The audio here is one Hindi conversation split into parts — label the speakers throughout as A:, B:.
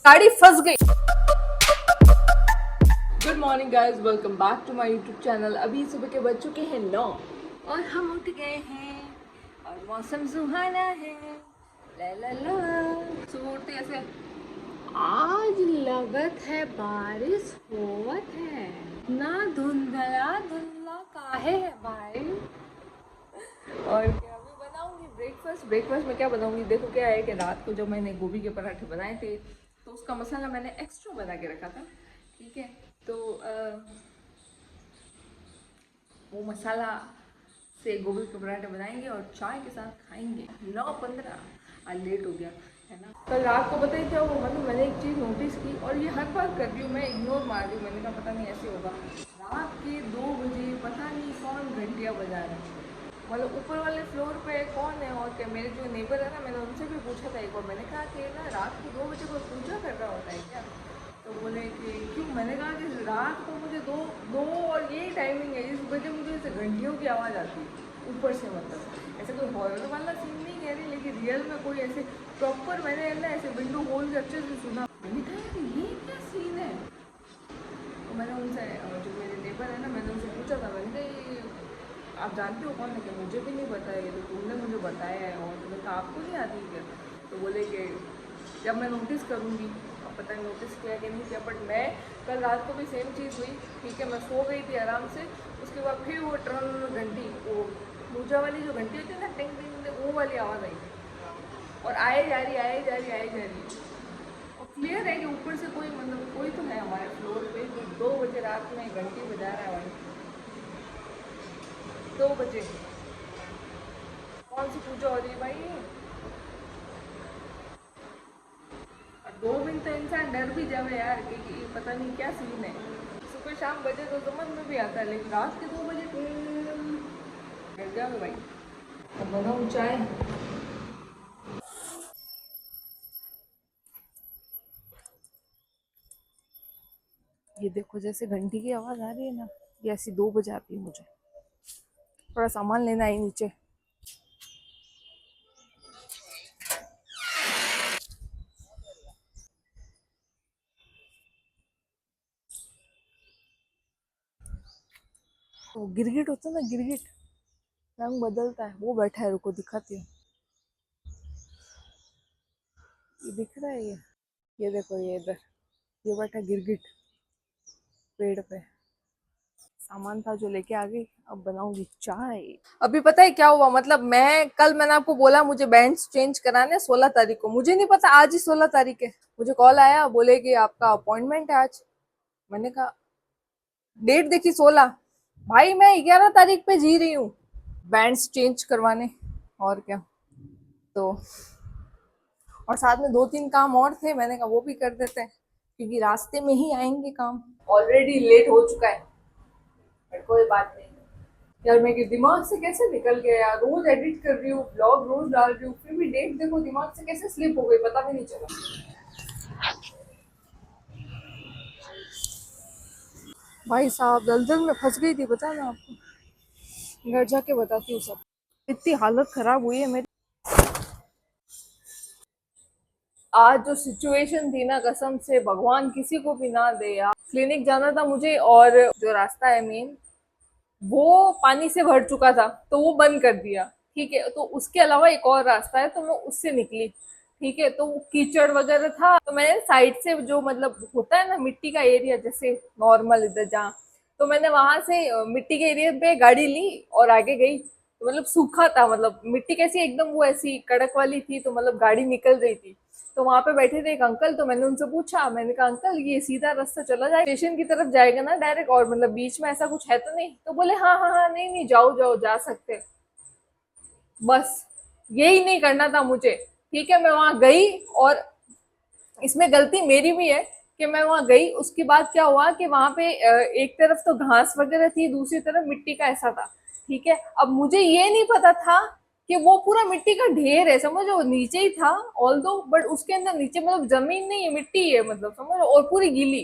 A: गाड़ी फंस गई। Good morning guys, welcome back to my YouTube channel. अभी सुबह के बज चुके हैं 9 और हम उठ गए हैं और मौसम सुहाना है। ला ला ला। सुबह उठते ऐसे आज लगत है बारिश होवत है ना, धुंधला धुंधला काहे है भाई। और क्या अभी बनाऊंगी ब्रेकफास्ट। ब्रेकफास्ट में क्या बनाऊंगी, देखो क्या है कि रात को जो मैंने गोभी के पराठे बनाए थे तो उसका मसाला मैंने एक्स्ट्रा बना के रखा था। ठीक है, तो वो मसाला से गोभी के पराठे बनाएंगे और चाय के साथ खाएंगे। 9:15 आज लेट हो गया है ना। कल रात को पता ही क्या हुआ, मतलब मैंने एक चीज़ नोटिस की और ये हर बार कर रही हूँ, मैं इग्नोर मार रही हूँ। मैंने कहा पता नहीं ऐसे होगा। रात के 2 बजे पता नहीं कौन घंटियाँ बजा रहा है। मतलब ऊपर वाले फ्लोर पे कौन है, और क्या मेरे जो नेबर है ना, मैंने उनसे भी पूछा था एक बार। मैंने कहा कि ना रात को 2 बजे कोई पूजा कर रहा होता है क्या? तो बोले कि क्यों। मैंने कहा कि रात को मुझे दो दो और यही टाइमिंग है इस बजे मुझे ऐसे घंटियों की आवाज़ आती है ऊपर से। मतलब ऐसे कोई हॉरर वाला सीन नहीं कह रही, लेकिन रियल में कोई ऐसे प्रॉपर मैंने ना ऐसे विंडो होल के अच्छे से सुना। मैंने कहा यार ये क्या सीन है। तो मैंने उनसे, जो मेरे नेबर है ना, मैंने उनसे पूछा था। मैंने कहा ये आप जानते हो कौन है? कि मुझे भी नहीं पता है, ये तो तुमने मुझे बताया है। और मैंने कहा आपको नहीं आती क्या? तो बोले कि जब मैं नोटिस करूँगी। अब पता नहीं नोटिस किया कि नहीं किया, बट मैं कल रात को भी सेम चीज़ हुई। ठीक है, मैं सो गई थी आराम से। उसके बाद फिर वो ट्रन घंटी, वो पूजा वाली जो घंटी होती है ना, टिंग टिंग टिंग, वो वाली आवाज़ आई और आए जा रही आए जा रही आए जा रही। और क्लियर है कि ऊपर से कोई, मतलब कोई तो है हमारे फ्लोर पे जो 2 बजे रात में घंटी बजा रहा है भाई। 2 बजे कौन सी पूजा हो रही है भाई ये? और 2 दिन तो इंसान डर भी जावे यार कि पता नहीं क्या सीन है। सुबह शाम बजे तो समझ में भी आता है, लेकिन रात के 2 बजे डर जाओगे भाई। अब बनाऊँ चाय। ये देखो जैसे घंटी की आवाज़ आ रही है ना, ये ऐसी 2 बजे आती है मुझे। थोड़ा सामान लेना है नीचे। तो गिरगिट होता है ना, गिरगिट रंग बदलता है, वो बैठा है। रुको दिखाती हूँ। ये दिख रहा है ये देखो, ये इधर ये बैठा गिरगिट पेड़ पे। सामान था जो लेके आ गई, अब बनाऊंगी चाय। अभी पता है क्या हुआ, मतलब मैंने आपको बोला मुझे बैंड्स चेंज कराने 16 तारीख को। मुझे नहीं पता आज ही 16 तारीख है। मुझे कॉल आया, बोले कि आपका अपॉइंटमेंट है आज। मैंने कहा डेट देखी 16। भाई मैं 11 तारीख पे जी रही हूँ बैंड्स चेंज करवाने। और क्या। तो और साथ में 2-3 काम और थे, मैंने कहा वो भी कर देते हैं क्योंकि रास्ते में ही आएंगे काम। ऑलरेडी लेट हो चुका है, पर कोई बात नहीं। यार मेरे दिमाग से कैसे निकल गया यार, रोज एडिट कर रही हूँ, ब्लॉग रोज डाल रही हूँ, फिर भी डेट देखो दिमाग से कैसे स्लिप हो गई, पता भी नहीं चला। भाई साहब दलदल में फंस गई थी, पता ना आपको। घर जाके बताती हूँ सब। इतनी हालत खराब हुई है मेरी आज। जो सिचुएशन थी ना, कसम से भगवान किसी को भी ना दे यार। क्लिनिक जाना था मुझे और जो रास्ता है मेन, वो पानी से भर चुका था तो वो बंद कर दिया। ठीक है, तो उसके अलावा एक और रास्ता है तो मैं उससे निकली। ठीक है, तो वो कीचड़ वगैरह था तो मैंने साइड से, जो मतलब होता है ना मिट्टी का एरिया जैसे नॉर्मल इधर जहाँ, तो मैंने वहां से मिट्टी के एरिया पे गाड़ी ली और आगे गई। तो मतलब सूखा था, मतलब मिट्टी कैसी एकदम वो ऐसी कड़क वाली थी, तो मतलब गाड़ी निकल रही थी। तो वहां पे बैठे थे एक अंकल, तो मैंने उनसे पूछा, मैंने कहा अंकल ये सीधा रास्ता चला जाए स्टेशन की तरफ जाएगा ना डायरेक्ट, और मतलब बीच में ऐसा कुछ है तो नहीं? तो बोले हाँ हाँ हाँ, नहीं नहीं जाओ जाओ जा सकते। बस यही नहीं करना था मुझे। ठीक है, मैं वहां गई और इसमें गलती मेरी भी है कि मैं वहां गई। उसके बाद क्या हुआ कि वहां पे एक तरफ तो घास वगैरह थी, दूसरी तरफ मिट्टी का ऐसा था। ठीक है, अब मुझे ये नहीं पता था कि वो पूरा मिट्टी का ढेर है, समझो वो नीचे ही था ऑल दो, बट उसके अंदर नीचे मतलब जमीन नहीं है, मिट्टी है, मतलब समझो, और पूरी गीली।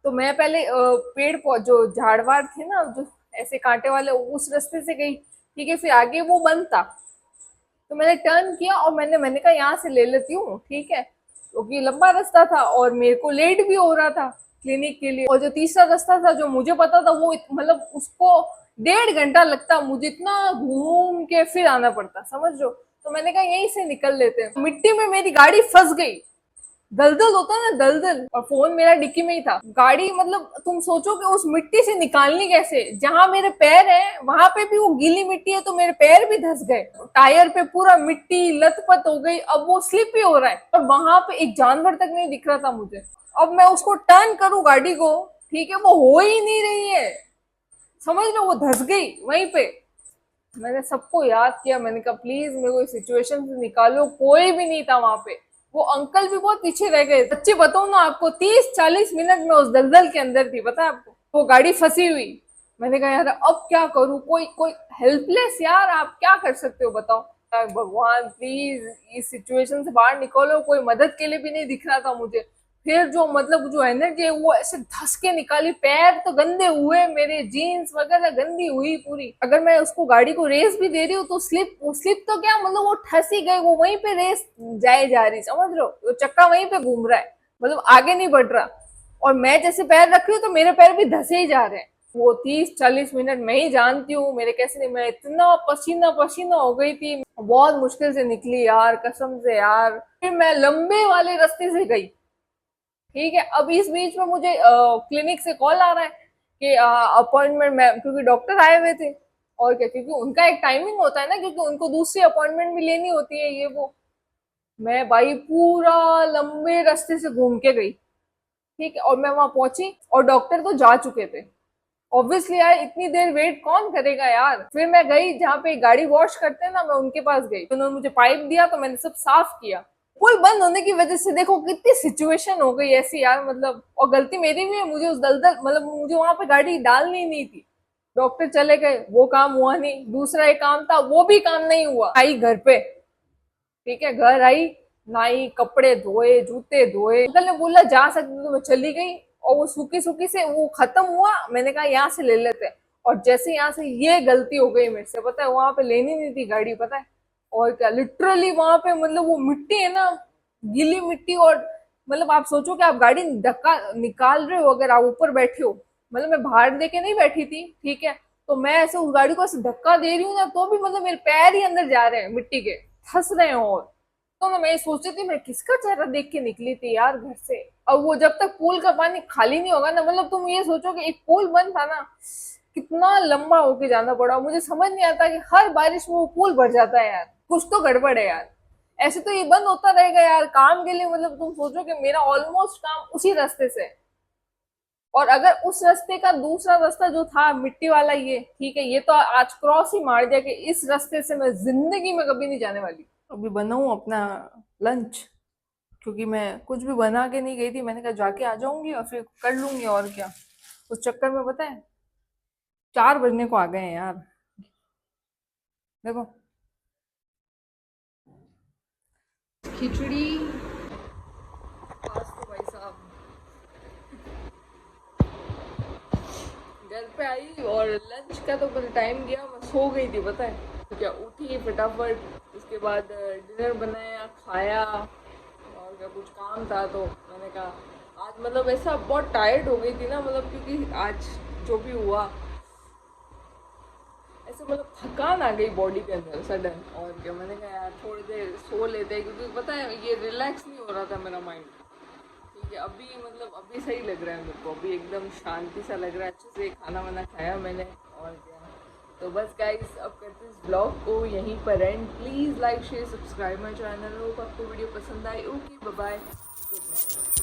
A: तो मैं पहले जो झाड़वाड़ थे ना, जो ऐसे कांटे वाले, उस रास्ते से गई। ठीक है, फिर आगे वो बंद था तो मैंने टर्न किया और मैंने कहा यहाँ से ले लेती हूँ। ठीक है, क्योंकि लंबा रास्ता था और मेरे को लेट भी हो रहा था क्लिनिक के लिए। और जो तीसरा रास्ता था जो मुझे पता था वो मतलब उसको 1.5 घंटा लगता, मुझे इतना घूम के फिर आना पड़ता, समझ लो। तो मैंने कहा यहीं से निकल लेते हैं। मिट्टी में मेरी गाड़ी फंस गई, दलदल होता ना दलदल, और फोन मेरा डिक्की में ही था। गाड़ी मतलब तुम सोचो कि उस मिट्टी से निकालनी कैसे, जहां मेरे पैर है वहां पे भी वो गीली मिट्टी है, तो मेरे पैर भी धस गए, टायर पे पूरा मिट्टी लथपथ हो गई। अब वो स्लिप ही हो रहा है और वहां पे एक जानवर तक नहीं दिख रहा था मुझे। अब मैं उसको टर्न करूं गाड़ी को, ठीक है, वो हो ही नहीं रही है, समझ लो, वो धस गई वहीं पे। मैंने सबको याद किया, मैंने कहा प्लीज मेरे को इस सिचुएशन से निकालो, कोई भी नहीं था वहां पे। वो अंकल भी बहुत पीछे रह गए। सच्ची बताऊं ना आपको, 30-40 मिनट में उस दलदल के अंदर थी, पता है आपको, वो गाड़ी फंसी हुई। मैंने कहा यार अब क्या करूं, कोई कोई हेल्पलेस यार, आप क्या कर सकते हो बताओ। भगवान प्लीज इस सिचुएशन से बाहर निकालो, कोई मदद के लिए भी नहीं दिख रहा था मुझे। फिर जो मतलब जो एनर्जी है वो ऐसे धस के निकाली, पैर तो गंदे हुए, मेरे जीन्स वगैरह गंदी हुई पूरी। अगर मैं उसको गाड़ी को रेस भी दे रही हूँ तो स्लिप तो क्या, मतलब वो ठस ही गई, वो वहीं पे रेस जाए जा रही, समझ लो, वो चक्का वहीं पे घूम रहा है, मतलब आगे नहीं बढ़ रहा। और मैं जैसे पैर रख रही हूँ तो मेरे पैर भी धसे ही जा रहे हैं। वो 30-40 मिनट मैं ही जानती हूँ मेरे कैसे नहीं, मैं इतना पसीना पसीना हो गई थी, बहुत मुश्किल से निकली यार, कसम से यार। फिर मैं लंबे वाले रास्ते से गई, ठीक है। अब इस बीच में मुझे क्लिनिक से कॉल आ रहा है कि अपॉइंटमेंट में, क्योंकि डॉक्टर आए हुए थे, और क्या, क्योंकि उनका एक टाइमिंग होता है ना, क्योंकि उनको दूसरी अपॉइंटमेंट भी लेनी होती है ये वो। मैं भाई पूरा लंबे रास्ते से घूम के गई, ठीक है, और मैं वहां पहुंची और डॉक्टर तो जा चुके थे। ऑब्वियसली यार इतनी देर वेट कौन करेगा यार। फिर मैं गई जहाँ पे गाड़ी वॉश करते हैं ना, मैं उनके पास गई, उन्होंने मुझे पाइप दिया तो मैंने सब साफ किया। पुल बंद होने की वजह से देखो कितनी सिचुएशन हो गई ऐसी यार, मतलब, और गलती मेरी भी है, मुझे उस दलदल मतलब मुझे वहां पे गाड़ी डालनी नहीं थी। डॉक्टर चले गए, वो काम हुआ नहीं। दूसरा एक काम था, वो भी काम नहीं हुआ। आई घर पे, ठीक है, घर आई, नाई, कपड़े धोए, जूते धोए। अंकल ने बोला जा सकती तो मैं चली गई, और वो सूखी सूखी से वो खत्म हुआ। मैंने कहा यहाँ से ले लेते हैं, और जैसे यहाँ से ये गलती हो गई मेरे से, पता है, वहां पे लेनी नहीं थी गाड़ी, पता है। और क्या, लिटरली वहां पे मतलब वो मिट्टी है ना, गीली मिट्टी, और मतलब आप सोचो कि आप गाड़ी धक्का निकाल रहे हो, अगर आप ऊपर बैठे हो, मतलब मैं बाहर लेके नहीं बैठी थी, ठीक है, तो मैं ऐसे उस गाड़ी को ऐसे धक्का दे रही हूँ ना, तो भी मतलब मेरे पैर ही अंदर जा रहे हैं मिट्टी के, फंस रहे हैं। और तो ना मैं सोच रही थी मैं किसका चेहरा देख के निकली थी यार घर से। अब वो जब तक पूल का पानी खाली नहीं होगा ना, मतलब तुम ये सोचो कि एक पूल बंद था ना, कितना लंबा होके जाना पड़ा। मुझे समझ नहीं आता कि हर बारिश में वो पुल भर जाता है यार, कुछ तो गड़बड़ है यार। ऐसे तो ये बंद होता रहेगा यार काम के लिए, मतलब तुम सोचो कि मेरा ऑलमोस्ट काम उसी रास्ते से है। और अगर उस रास्ते का दूसरा रास्ता जो था मिट्टी वाला, ये ठीक है, ये तो आज क्रॉस ही मार दिया कि इस रास्ते से मैं जिंदगी में कभी नहीं जाने वाली। अभी बनाऊं अपना लंच, क्योंकि मैं कुछ भी बना के नहीं गई थी, मैंने कहा जाके आ जाऊंगी और फिर कर लूंगी, और क्या। उस चक्कर में पता है 4 बजने को आ गए हैं यार, देखो। खिचड़ी, आज तो भाई साहब घर पे आई और लंच का तो पता टाइम गया, मैं सो गई थी, पता है। तो क्या, उठी फटाफट, उसके बाद डिनर बनाया, खाया, और क्या, कुछ काम था तो मैंने कहा आज मतलब ऐसा बहुत टायर्ड हो गई थी ना, मतलब क्योंकि आज जो भी हुआ ऐसे मतलब थकान आ गई बॉडी के अंदर सडन। और क्या, मैंने कहा यार थोड़ी देर सो लेते हैं, क्योंकि पता है ये रिलैक्स नहीं हो रहा था मेरा माइंड, ठीक है। अभी मतलब अभी सही लग रहा है मेरे को, अभी एकदम शांति सा लग रहा है, अच्छे से खाना वाना खाया मैंने, और क्या। तो बस गाइस अब करते इस ब्लॉग को यहीं पर end. Please like share subscribe my channel. Hope आपको वीडियो पसंद आए। Okay bye bye, good night.